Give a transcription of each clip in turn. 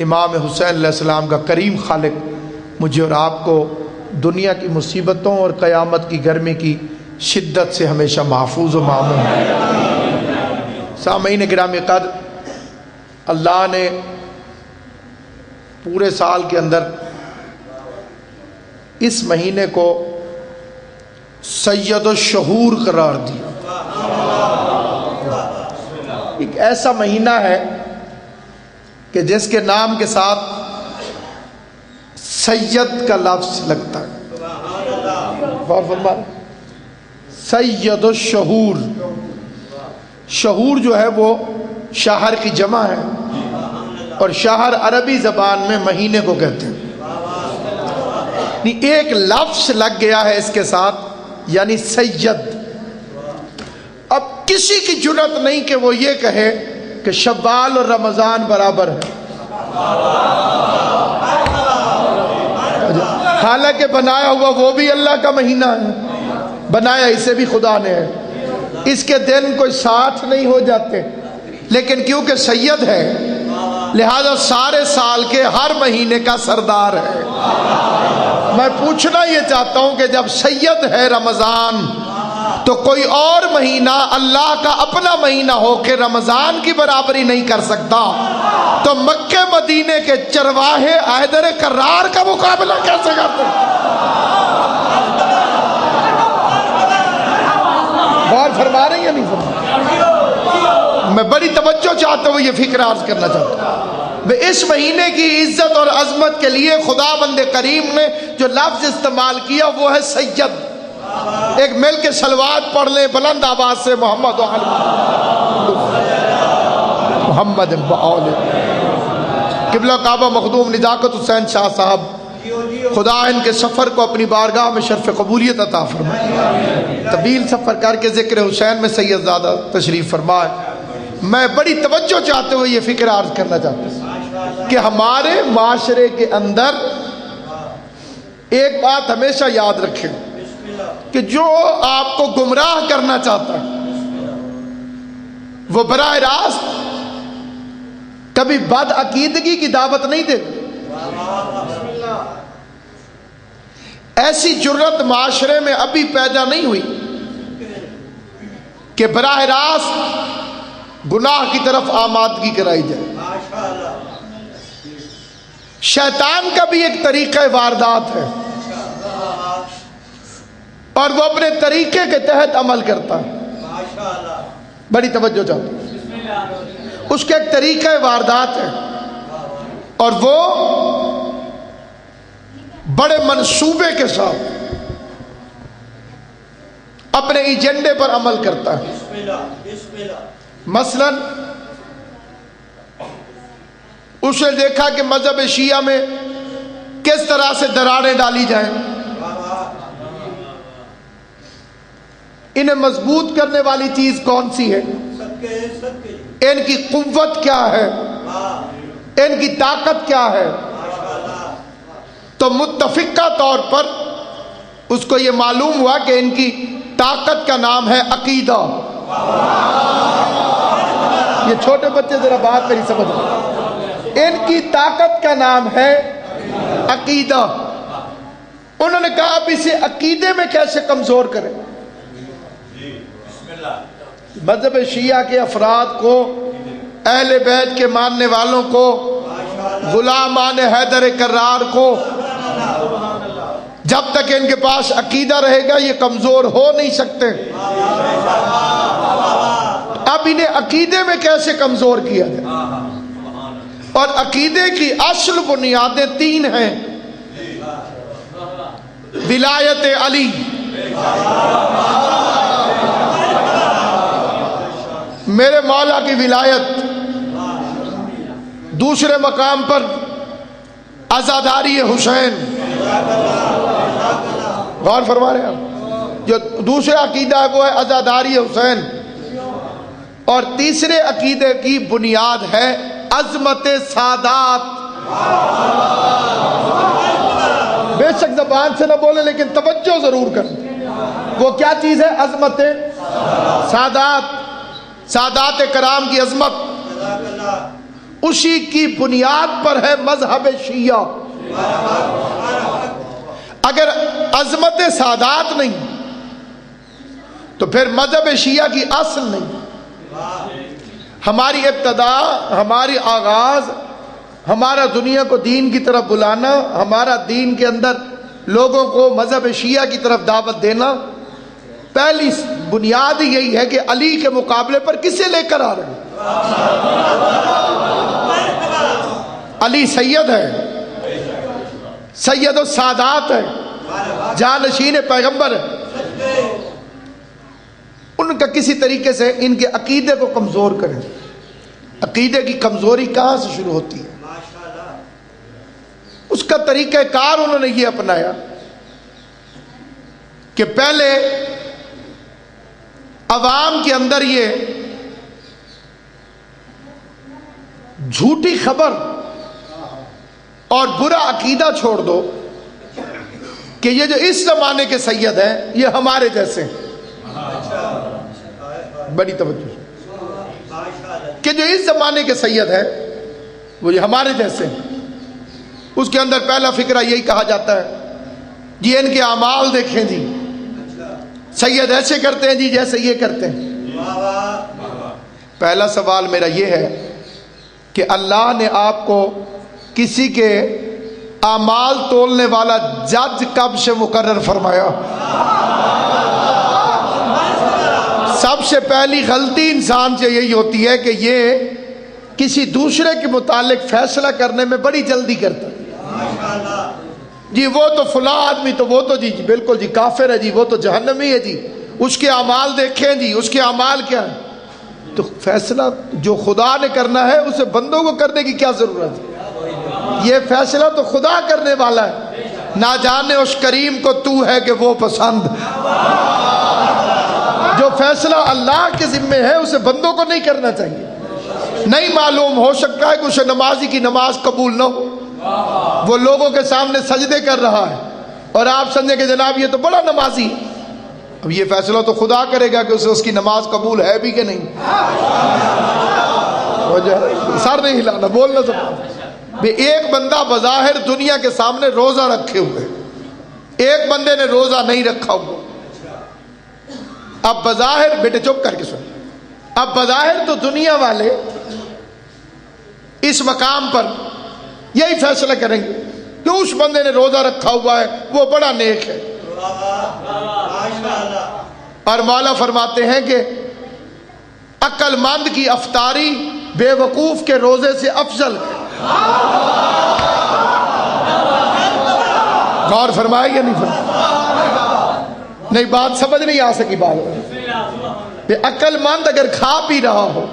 امام حسین علیہ السلام کا کریم خالق مجھے اور آپ کو دنیا کی مصیبتوں اور قیامت کی گرمی کی شدت سے ہمیشہ محفوظ و مامون ہے۔ سامعین گرامی قدر، اللہ نے پورے سال کے اندر اس مہینے کو سید الشہور قرار دیا۔ ایک ایسا مہینہ ہے کہ جس کے نام کے ساتھ سید کا لفظ لگتا ہے۔ غور فرمائیں، سید الشہور، شہور جو ہے وہ شہر کی جمع ہے، اور شہر عربی زبان میں مہینے کو کہتے ہیں۔ ایک لفظ لگ گیا ہے اس کے ساتھ، یعنی سید۔ اب کسی کی جرات نہیں کہ وہ یہ کہے کہ شوال اور رمضان برابر ہے، حالانکہ بنایا ہوا وہ بھی اللہ کا مہینہ ہے، بنایا اسے بھی خدا نے ہے، اس کے دن کوئی ساتھ نہیں ہو جاتے، لیکن کیونکہ سید ہے لہذا سارے سال کے ہر مہینے کا سردار ہے۔ میں پوچھنا یہ چاہتا ہوں کہ جب سید ہے رمضان، تو کوئی اور مہینہ اللہ کا اپنا مہینہ ہو کے رمضان کی برابری نہیں کر سکتا، تو مکہ مدینے کے چرواہے حیدر کرار کا مقابلہ کیسے کرتے ہیں؟ غور فرما رہے ہیں یا نہیں فرما؟ میں بڑی توجہ چاہتا ہوں، یہ فکر عرض کرنا چاہتا ہوں۔ اس مہینے کی عزت اور عظمت کے لیے خدا بند کریم نے جو لفظ استعمال کیا وہ ہے سید۔ ایک مل کے صلوات پڑھ لیں بلند آواز سے، محمد محمد قبلہ کعبہ مخدوم نزاکت حسین شاہ صاحب، خدا ان کے سفر کو اپنی بارگاہ میں شرف قبولیت عطا فرمائے۔ طویل سفر کر کے ذکر حسین میں سید زادہ تشریف فرمائے۔ میں بڑی توجہ چاہتے ہوئے یہ فکر عرض کرنا چاہتا ہوں کہ ہمارے معاشرے کے اندر ایک بات ہمیشہ یاد رکھیں کہ جو آپ کو گمراہ کرنا چاہتا ہے وہ براہ راست کبھی بد عقیدگی کی دعوت نہیں دیتا۔ ایسی جرت معاشرے میں ابھی پیدا نہیں ہوئی کہ براہ راست گناہ کی طرف آمادگی کرائی جائے۔ شیطان کا بھی ایک طریقہ واردات ہے، اور وہ اپنے طریقے کے تحت عمل کرتا ہے۔ بڑی توجہ چاہتا ہوں، اس کا ایک طریقہ واردات ہے، اور وہ بڑے منصوبے کے ساتھ اپنے ایجنڈے پر عمل کرتا ہے۔ مثلا اس نے دیکھا کہ مذہب شیعہ میں کس طرح سے دراڑیں ڈالی جائیں، انہیں مضبوط کرنے والی چیز کون سی ہے، ان کی قوت کیا ہے، ان کی طاقت کیا ہے۔ تو متفقہ طور پر اس کو یہ معلوم ہوا کہ ان کی طاقت کا نام ہے عقیدہ۔ یہ چھوٹے بچے ذرا بات میری سمجھ لیں، ان کی طاقت کا نام ہے عقیدہ۔ انہوں نے کہا اب اسے عقیدے میں کیسے کمزور کریں۔ مذہب شیعہ کے افراد کو، اہل بیت کے ماننے والوں کو، غلامان حیدر کرار کو، جب تک ان کے پاس عقیدہ رہے گا یہ کمزور ہو نہیں سکتے۔ اب انہیں عقیدے میں کیسے کمزور کیا جائے، اور عقیدے کی اصل بنیادیں تین ہیں۔ ولایت علی، میرے مولا کی ولایت، دوسرے مقام پر عزاداری حسین۔ غور فرما رہے ہیں، جو دوسرا عقیدہ ہے وہ ہے عزاداری حسین، اور تیسرے عقیدے کی بنیاد ہے عظمت سادات۔ بے شک زبان سے نہ بولے لیکن توجہ ضرور کریں، وہ کیا چیز ہے؟ عظمت سادات، سادات کرام کی عظمت۔ اسی کی بنیاد پر ہے مذہب شیعہ. اگر عظمت سادات نہیں تو پھر مذہب شیعہ کی اصل نہیں. ہماری ابتدا، ہماری آغاز، ہمارا دنیا کو دین کی طرف بلانا، ہمارا دین کے اندر لوگوں کو مذہب شیعہ کی طرف دعوت دینا، پہلی بنیاد یہی ہے کہ علی کے مقابلے پر کسے لے کر آ رہے ہیں؟ علی سید ہے، سید السادات ہے، جانشین پیغمبر ہے. ان کا کسی طریقے سے ان کے عقیدے کو کمزور کریں. عقیدے کی کمزوری کہاں سے شروع ہوتی ہے؟ اس کا طریقہ کار انہوں نے یہ اپنایا کہ پہلے عوام کے اندر یہ جھوٹی خبر اور برا عقیدہ چھوڑ دو کہ یہ جو اس زمانے کے سید ہیں یہ ہمارے جیسے ہیں. بڑی توجہ کہ جو اس زمانے کے سید ہیں وہ یہ ہمارے جیسے ہیں. اس کے اندر پہلا فکرہ یہی کہا جاتا ہے جی ان کے اعمال دیکھیں جی، سید ایسے کرتے ہیں جی جیسے یہ کرتے ہیں. پہلا سوال میرا یہ ہے کہ اللہ نے آپ کو کسی کے اعمال تولنے والا جج کب سے مقرر فرمایا؟ سب سے پہلی غلطی انسان سے یہی ہوتی ہے کہ یہ کسی دوسرے کے متعلق فیصلہ کرنے میں بڑی جلدی کرتا ہے. جی وہ تو فلاں آدمی تو وہ تو جی بالکل جی کافر ہے جی، وہ تو جہنمی ہے جی، اس کے اعمال دیکھیں جی اس کے اعمال کیا ہیں. تو فیصلہ جو خدا نے کرنا ہے اسے بندوں کو کرنے کی کیا ضرورت ہے؟ یہ فیصلہ تو خدا کرنے والا ہے. نہ جانے اس کریم کو تو ہے کہ وہ پسند. جو فیصلہ اللہ کے ذمے ہے اسے بندوں کو نہیں کرنا چاہیے. نہیں معلوم ہو سکتا ہے کہ اسے نمازی کی نماز قبول نہ ہو، وہ لوگوں کے سامنے سجدے کر رہا ہے اور آپ سمجھیں کہ جناب یہ تو بڑا نمازی ہے. اب یہ فیصلہ تو خدا کرے گا کہ اسے اس کی نماز قبول ہے بھی کہ نہیں. سر نہیں ہلانا، بولنا سب. ایک بندہ بظاہر دنیا کے سامنے روزہ رکھے ہوئے، ایک بندے نے روزہ نہیں رکھا ہوا. اب بظاہر، بیٹے چپ کر کے سن، اب بظاہر تو دنیا والے اس مقام پر یہی فیصلہ کریں گے کہ اس بندے نے روزہ رکھا ہوا ہے وہ بڑا نیک ہے. اور مولا فرماتے ہیں کہ عقل مند کی افطاری بے وقوف کے روزے سے افضل ہے. غور فرمائے یا نہیں فرمائے؟ نہیں، بات سمجھ نہیں آ سکی. بات عقل مند اگر کھا پی رہا ہو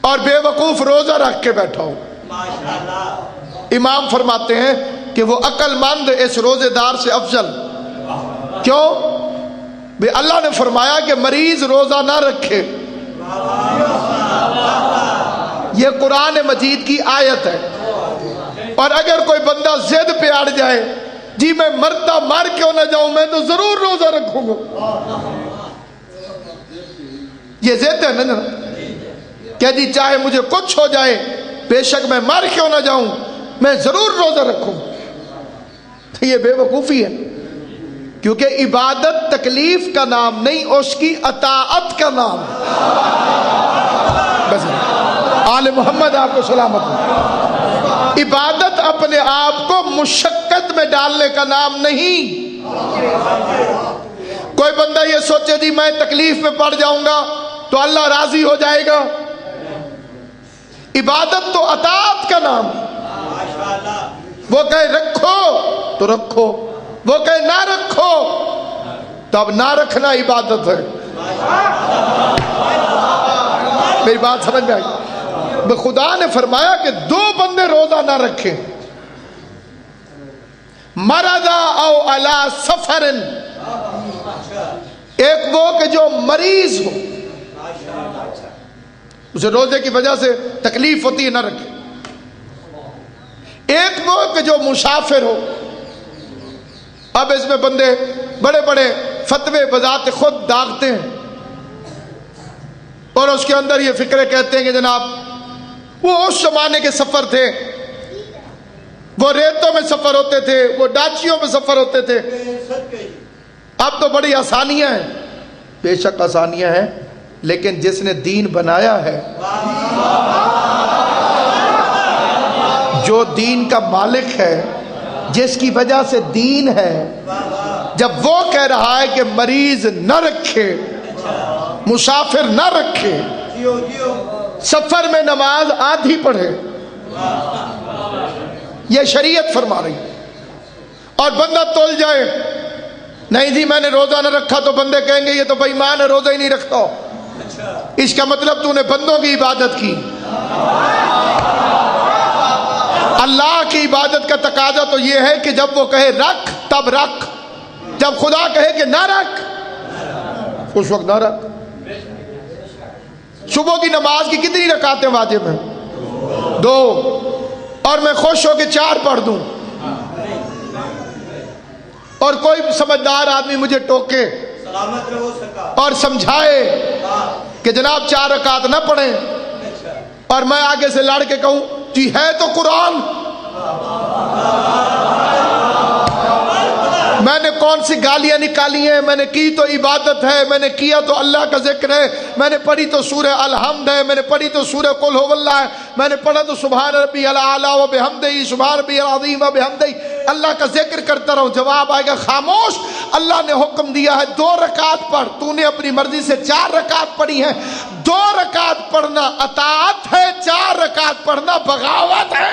اور بے وقوف روزہ رکھ کے بیٹھا ہو، امام فرماتے ہیں کہ وہ عقل مند اس روزے دار سے افضل. کیوں؟ بے اللہ نے فرمایا کہ مریض روزہ نہ رکھے. یہ قرآن مجید کی آیت ہے. اور اگر کوئی بندہ ضد پہ اڑ جائے جی میں مرتا مر کیوں نہ جاؤں، میں تو ضرور روزہ رکھوں گا، یہ ضد ہے نا کہ جی چاہے مجھے کچھ ہو جائے بے شک میں مر کیوں نہ جاؤں میں ضرور روزہ رکھوں. تو یہ بے وقوفی ہے، کیونکہ عبادت تکلیف کا نام نہیں، اس کی اطاعت کا نام. بس آل محمد آپ کو سلامت ہو. عبادت اپنے آپ کو مشقت میں ڈالنے کا نام نہیں. کوئی بندہ یہ سوچے جی میں تکلیف میں پڑ جاؤں گا تو اللہ راضی ہو جائے گا. عبادت تو اطاعت کا نام ہے. وہ کہے رکھو تو رکھو، وہ کہے نہ رکھو تب نہ رکھنا عبادت ہے. میری بات سمجھ میں آئی؟ خدا نے فرمایا کہ دو بندے روزہ نہ رکھیں، مرضا او علی سفر. ایک وہ کہ جو مریض ہو، اسے روزے کی وجہ سے تکلیف ہوتی ہے، نہ رکھے. ایک وہ کہ جو مسافر ہو. اب اس میں بندے بڑے بڑے فتوے بذات خود داغتے ہیں اور اس کے اندر یہ فکرے کہتے ہیں کہ جناب وہ اس زمانے کے سفر تھے، وہ ریتوں میں سفر ہوتے تھے، وہ ڈاچیوں میں سفر ہوتے تھے۔ اب تو بڑی آسانیاں ہیں، بے شک آسانیاں ہیں، لیکن جس نے دین بنایا ہے، جو دین کا مالک ہے، جس کی وجہ سے دین ہے، جب وہ کہہ رہا ہے کہ مریض نہ رکھے، مسافر نہ رکھے، سفر میں نماز آدھی پڑھے، یہ شریعت فرما رہی، اور بندہ تول جائے نہیں جی میں نے روزہ نہ رکھا تو بندے کہیں گے یہ تو بے ایمان ہے، روزہ ہی نہیں رکھتا، اس کا مطلب تو نے بندوں کی عبادت کی۔ اللہ کی عبادت کا تقاضا تو یہ ہے کہ جب وہ کہے رکھ تب رکھ، جب خدا کہے کہ نہ رکھ اس وقت نہ رکھ۔ صبح کی نماز کی کتنی رکعتیں واجب ہیں؟ 2، اور میں خوش ہو کے 4 پڑھ دوں، اور کوئی سمجھدار آدمی مجھے ٹوکے اور سمجھائے کہ جناب 4 رکعت نہ پڑھیں، اور میں آگے سے لڑ کے کہوں جی ہے تو قرآن، میں نے کون سی گالیاں نکالی ہیں؟ میں نے کی تو عبادت ہے، میں نے کیا تو اللہ کا ذکر ہے، میں نے پڑھی تو سورہ الحمد ہے، میں نے پڑھی تو سورہ قل هو اللہ ہے، میں نے پڑھا تو سبحان ربی الاعلی و بحمدہ، سبحان ربی العظیم و بحمدہ، اللہ کا ذکر کرتا رہوں۔ جواب آئے گا خاموش، اللہ نے حکم دیا ہے 2 رکعت پڑھ، تو نے اپنی مرضی سے 4 رکعت پڑھی ہیں۔ 2 رکعت پڑھنا اطاعت ہے، 4 رکعت پڑھنا بغاوت ہے۔